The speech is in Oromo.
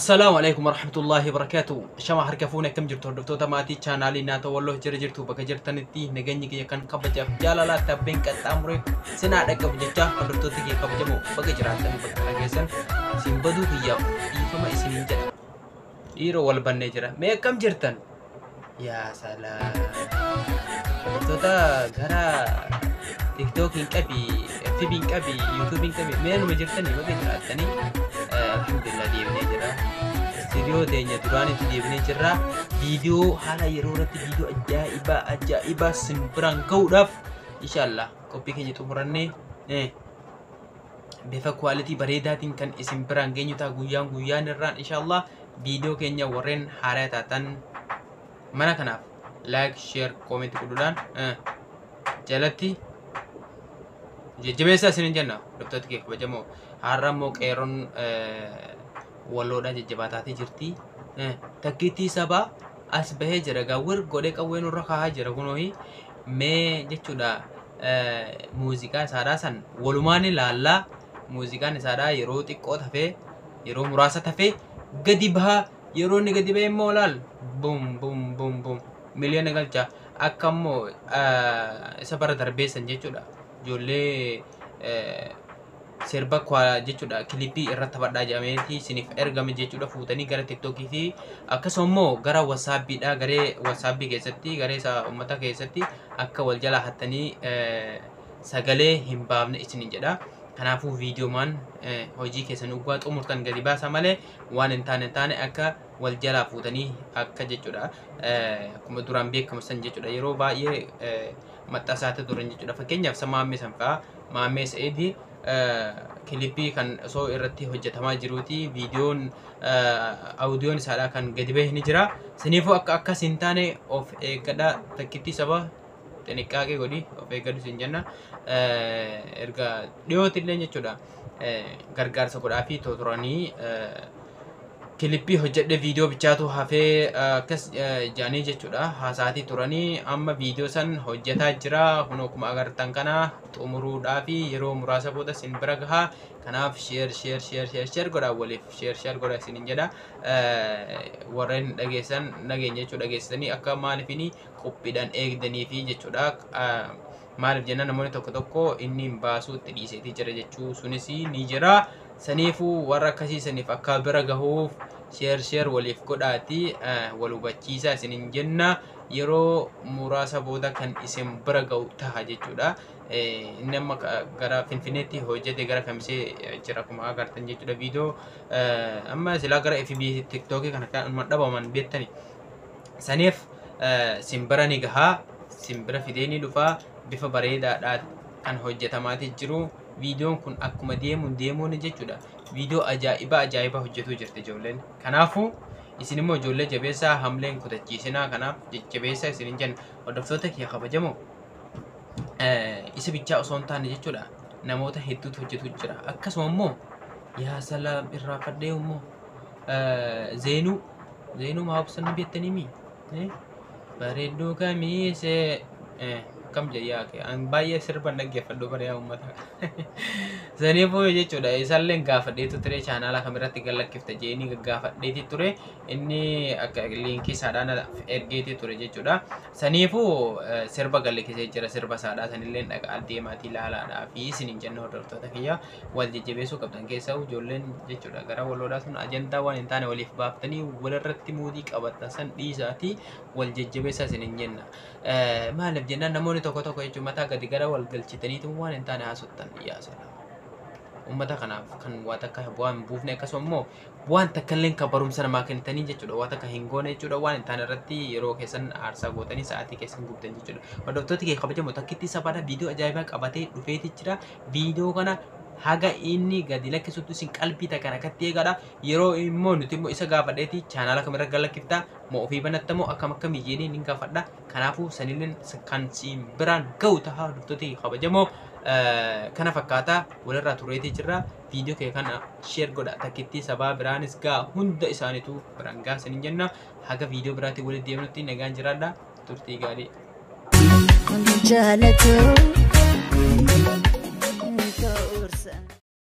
Assalamualaikum warahmatullahi wabarakatuh. Shama harka fuuna kam jirtu hordoftoota maatii chaanaalii naatoo walloo jira jirtu bakka jirtanitti nageenyi kiyya kan kabajaaf jaalala tabbeen qaxxaamure sinaa dhaqqabu jecha hordoftoota kiyya kabajamoo bakka jiraatan bakka dhageessan isin baduu kiyyaaf dhiifama isiniin jedha. Dhiiroo wal bannee jira. Mee akkam jirtan? Yaa salaam. Hordoftoota gara TikTok hin qabi, FB hin qabi, YouTube hin qabi. Mee numa jirtanii bakka jiraatanii alhamdulillah deemnee jira. Studio teenya duraan itti deemnee jirra. Viidiyoo haala yeroo irratti viidiyoo ajaa'ibaa simbiraan ga'uudhaaf inshallah qophii keenya xumurannee bifa quality bareedaatiin kan isin biraan geenyu ta'a guyyaan irraan inshallah viidiyoo keenya warreen haaraa taatan mana kanaaf like, share, comment godhuudhaan jalatti jajjabeessaa isinin jenna. Hordoftoota kee kabajamoo har'a immoo qeeroon walloodhaa jajjabaataatee jirti. Takkiitii sabaa as bahee jira gaawwir godhee qawween irra kaahaa jira kunoohi mee jechuudha. Muuziqaa isaadhaa san walumaan ilaallaa. Muuziqaan isaadhaa yeroo xiqqoo tafee yeroo muraasa tafee gadi bahaa. Yeroo inni gadi bahee immoo laal bum bum bum bum miliyoona galcha akka immoo isa bara darbeessan jechuudha. Ijoollee sirba kwaa jechuudha kilipii irratti taphadhaa jedhameeti isiniif ergame jechuudha fuutanii gara TikTokii fi akkasuma immoo gara WhatsAppidha garee WhatsAppii keessatti garee isaa uummata keessatti akka wal jalaa hattanii sagalee hin baafne isiniin jedha. Kanaafuu viidiyoomaan hojii keessan uggwaa xumurtan gadi baasa malee waan hin taane akka wal jalaa fuutanii akka jechuudha. Akkuma duraan beekamu san jechuudha yeroo baay'ee maxxansaatti turan jechuudha. Fakkeenyaaf Maammee Sanfaa Maammee Sa'eedii kilipii kan osoo irratti hojjetamaa jiruuti. Viidiyoon audiyoon isaadhaa kan gadi bahee ni jira. Siniifuu akka akkas hin taane of eeggadhaa. Takkittii saba xiniqqaaqee godhi of eeggadhu isin jenna. Erga dhiyooti illee jechuudha gargaarsa godhaa fi turanii kilipii hojjedhe viidiyoo bichaatu hafee akkas jaanii jechuudha haasaatii turanii amma viidiyoo san hojjetaa jira. Kun akkuma agartan kana xumuruudhaa fi yeroo muraasa booda sin bira gahaa. Kanaaf share godhaa waliif share godhaa isinin jedha. Warreen dhageessan nageenya jechuudha dhageessanii akka maaliifini qophiidhaan eegdanii fi jechuudha. Maaliif jenna namoonni tokko inni hin baasuu itti dhiiseetii jira jechuu sunis ni jira. Saniifuu warra akkasiisaniif akka bira gahuuf share waliif godhaati wal hubachiisaa isinin jenna. Yeroo muraasa booda kan isin bira gahu ta'a jechuudha. Inni amma gara Finfinneetti hojjete gara Kamisee jira akkuma agartan jechuudha viidiyoo. Amma silaa gara FB TikTokii kana kan dhabaman beektani. Saniif simbira ni gahaa. Simbira fidee ni dhufaa. Bifa bareedaadhaan kan hojjetamaatii jiru. Viidiyoon kun akkuma deemuun jechuudha. Viidiyoo ajaa'ibaa hojjetuu jirti ijoolleen. Kanaafuu isin immoo ijoollee jabeessaa hamleen kutachiisinaa. Kanaaf jajjabeessaa isinin jenna. Hordoftoota kee kabajamoo isa bichaa osoo hin taane jechuudha namoota hedduutu hojjetu jira. Akkasuma immoo yaa salaam irraa fadhee immoo Zeenuu maabsan beektanii mi bareedduu kamiisee kam jedhaa an baay'ee sirban dhaggeeffadhu bareedaa uummata. Saniifuu jechuudha isaallee gaafadheetu ture chaanaala kamirratti gallakkifta jeeni gaafadheeti ture inni akka liinkii isaadhaan ergeeti ture jechuudha. Saniifuu sirba gallakkisee jira sirba isaadhaa sanillee dhaqaa deemaatii ilaalaadhaa fi isinin jenna hordoftoota kiyya wal jajjabeessuu qabdan keessaa ijoolleen jechuudha gara walloodhaa sun ajandaa waan hin taane waliif baaftanii walirratti muudii qabatan san dhiisaatii wal jajjabeessaa isinin jenna. Maaliif jennaan namoonni tokko jechuun mataa gadi gara wal galchitaniitu waan hin taane haasottan yaa salaam. Uummata kanaaf kan waa takka waan buufne akkasuma immoo waan takka illee kan barumsa namaa kennitanii jechuudha. Waa takka hin goone jechuudha waan hin taane irratti yeroo keessan aarsaa gootanii sa'aatii keessan gubdan jechuudha. Hordoftoota kee kabajamoo takkiitti sabaadha viidiyoo ajaa'ibaa qabatee dhufeeti jira. Viidiyoo kana haga inni gadi lakkisutti isin qalbii takkan akkatti eegadha. Yeroo immoo nuti immoo isa gaafadheeti chaanaala kamirra gallakkiftaa moo ofii banattamoo akkam jedhee ni gaafadha. Kanaafuu sanilleen kan siin biraan ga'u ta'a hordoftoota kabajamoo kana fakkaataa walirraa tureetii jirra. Viidiyoo kee kana share godha takkittii sabaa biraanis gaa hunda isaaniitu biraan gaa sinin jenna. Haga viidiyoo biraatti walitti deemnutti nagaan jiraadha. Turtii gaarii.